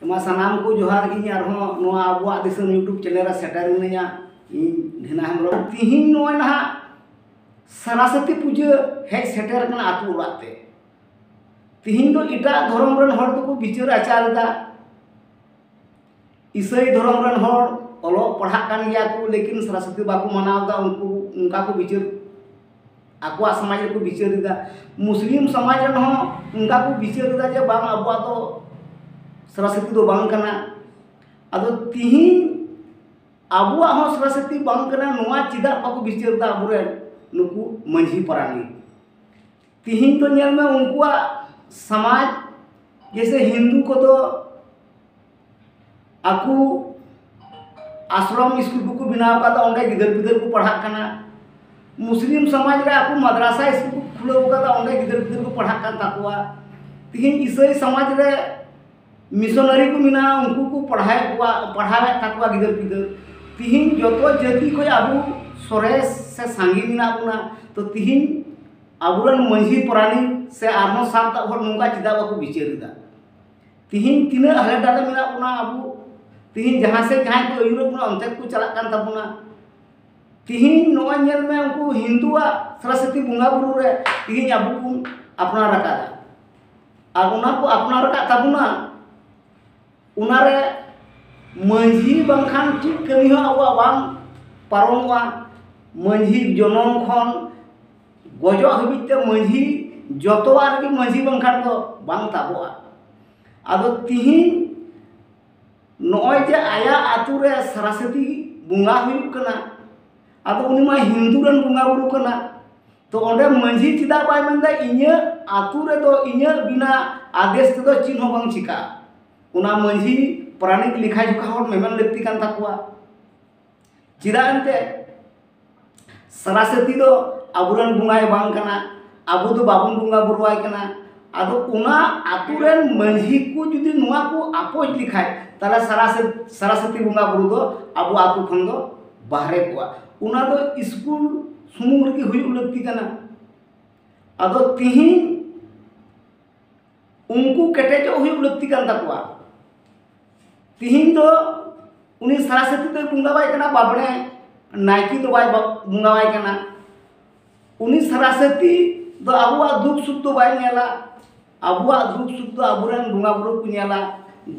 सानाम को जोहार गी अब यूट्यूब चैनल सेटर मिना ढेना हेम्ब्रम तिहिन ना सरस्वती पूजा हेज सेटर आतु ओराते तिहिन तो इटा धर्म रन हर को विचार आचार दा ईसाई धर्म रन हर ओलो पढ़ा कान गया को लेकिन सरस्वती बाको मनावदा उनको उनका को विचार आकुआ समाज को विचार दा मुस्लिम समाज रन हो उनका को विचार दा जे बांग अबुआ तो सरस्वती दो बांग कना अदो तिहिन अबुआ हो सरस्वती बांग कना नोआ चिदा बाको विचार दा अबुरे नुकु मंझी परानी तिहिन तो नेल में उनकुआ समाज जैसे हिंदू को तो आकू आश्रम स्कूल को बनाव का ओंडे गिदर पिदर को पढ़ा कना मुस्लिम समाज रे आकू मद्रासा स्कूल को खुलव का ओंडे गिदर पिदर को पढ़ा कान ताकुआ तिहिन ईसाई समाज रे मिशनरी को मिना उनको को पढ़ावे ताकुआ गिदर पिदर तिहिन जतो जाति को आबू सोरेस से सांगी मिना बुना तो तिहिन आबुरन मंझी परानी से आरहो सामता हर नोंगा चिदा बाको विचारिदा तिहिन तिना हले डाले मिना बुना आबू तिहिन जहां से जहां को यूरोप ना अंते को चला कान तबुना तिहिन नोआ नेल में उनको हिंदुआ सरस्वती बुंगा बुरु रे तिहिन आबू को अपना रकादा और उना को अपना रका तबुना उना रे मंझी बंखान ठीक कमी हो आबू बांग पारोमवा मंझी जनम खन गजो हबिते मंझी जतोआर की मंझी बंखान तो बांग ताबोआ आदो तिहिन नॉय जे आया आतु रे सरस्वती बुंगा हुई कना आदो उनी मा हिंदू रन बुंगा बुरु कना तो ओंडे मंझी चिदा बाय मंदा इन्या आतु रे तो इन्या बिना आदेश तो चिन्ह बांग चिका उना मंझी प्राणिक लिखा जुका हर मेमन लेक्ति कान ताकुआ चिदा अंते सरस्वती दो आबुरन बुंगाय बांग कना आबु दो बाबुन बुंगा बुरुआय कना आदो उना आतुरेन मंझी को जुदी नुआ को आपोज लिखाय ताला सरस्वती बुंगा बुरु दो आबु आतु खन दो बाहरे कोआ उना दो स्कूल सुमुंग की हुई लगती कना आदो तिहिन उनको केटेजो हुई लगती कान ताकुआ तिहिन दो उनी सरस्वती दो बुंगा बाय कना बाबणे नायकी तो बाय बुंगा बाय कना उनी सरस्वती दो आबुआ दुख सुख तो बाय नेला आबुआ दुख सुख तो आबुरेन बुंगा बुरु को नेला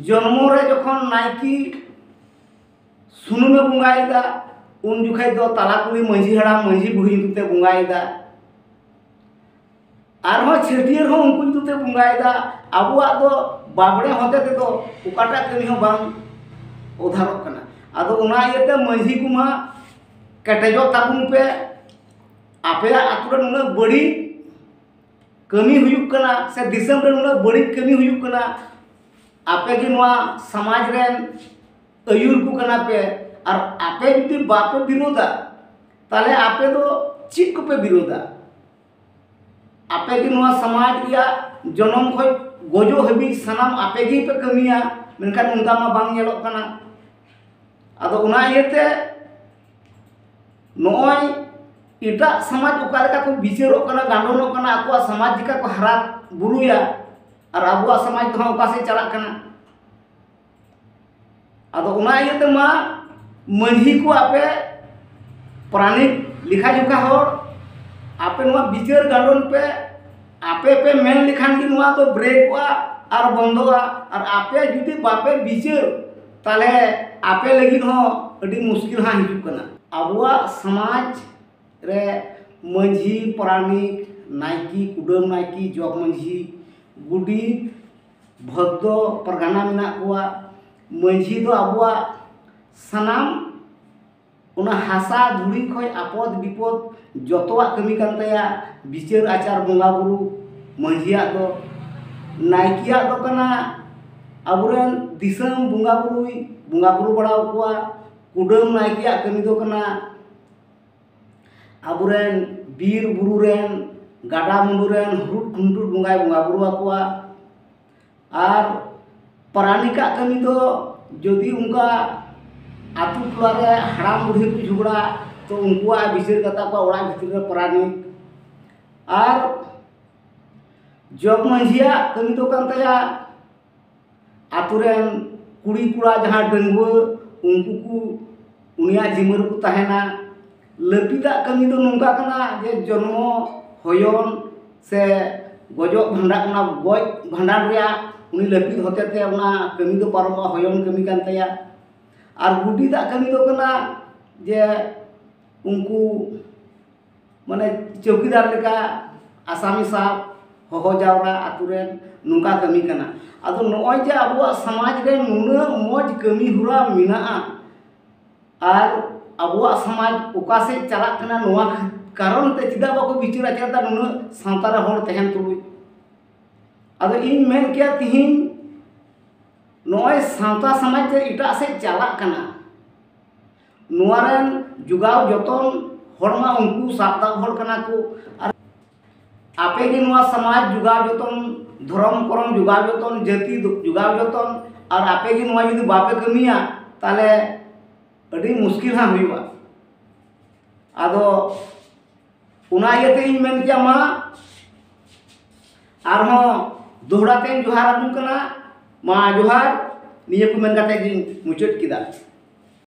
जन्म रे जखन नायकी सुनुमे बुंगायदा उन जुखाय दो तालाकुली मंझी हड़ा मंझी बुढ़ी तुते बुंगायदा आरहो छेटियर हो उनको तुते बुंगायदा आबुआ दो बाबड़े होते ते तो उकाटा कमी हो बांग उधारक कना आदो उना इयते मंझी कुमा कटेजो ताबुन पे आपे आतुरे नुना बड़ी कमी हुयुक कना से दिसम रे नुना बड़ी कमी हुयुक कना आपे के नुआ समाज रेन अयुर को कना पे और आपे जुदी बापे विरोधा ताले आपे दो चिक पे विरोधा आपे के नुआ समाज रिया जनम खय गोजो हबी सनाम आपे गी पे कमिया मेनखान उनका मा बांग नेलोक कना आदो उना इयते नॉय इटा समाज उकालेका को विचारों कना गांडोनो कना आकुआ समाज जिका को हरा बुरुया और आबुआ समाज तो ओका से चला कना आदो उना इयते मा मंझी को आपे प्राणिक लिखा जुका होर आपे नुआ विचार गांडोन पे आपे पे मेन लिखान की नुआ तो ब्रेक हुआ और बंदोआ और आपे जुदी बापे विचार ताले आपे लगिन हो अडी मुश्किल हा हिजुक कना आबुआ समाज रे मंझी प्राणिक नायकी कुडम नायकी जग मंझी गुडी भद्दो परगाना मिना कोआ मंझी दो आबुआ सनाम उना हासा धुड़ी खय आपद विपद जतोआ कमी कान तया विचार आचार बुंगा बुरु मंझिया दो नायकिया दो कना आबुरेन दिसम बुंगा बुरु बड़ाव कोआ कुडम नायकिया कमी दो कना आबुरेन बीर बुरु रेन गाडा मुंडुरेन हुरुट खुंटुर बुंगाय बुंगा बुरु आकुआ और प्राणिका कमी दो जदि उनका आतु टोला रे हड़ाम बुढ़ी को झगड़ा तो उनको विचार कता को ओड़ा भीतर रे प्राणिक और जग मंझिया कमी दो कान तया आतुरेन कुड़ी कुड़ा जहाँ डंगुआ उनको को उनिया जिम्मा को तहना लपिता कमी तो नोंका कना जे जन्म होयन से गजो भंडा गज भंडार रे उनी लपित होते ते उना कमी तो पारमा होयन कमी कान तया और गुडी दा कमी तो कना जे उनको माने चौकीदार लेका आसामी साहब होहो जावरा आतुरे नुका कमी कना आदो नोय जे अबुआ समाज रे नुना मौज कमी हुरा मिना और अबुआ समाज ओका से चला कना नोआ कारण ते चिदा बाको बिचार आचारता नुना सांता रे होड़ तहन तुलुय आदो इन मेन के तिहिन नोय सांता समाज जे इटा से चला कना नोआरन जुगाव जतन होड़मा उनको साबदा होड़ कना को आपे के नोआ समाज जुगाव जतन धर्म करम जुगाव जतन जाति जुगाव जतन और आपे के नोआ यदि बापे कमिया ताले अड़ी मुश्किल हाँ हुआ आदो उना इयते इन मेन किया मा आरहों दोहराते जोहार आबुन कना मा जोहार निये को मेन काते मुचट किदा।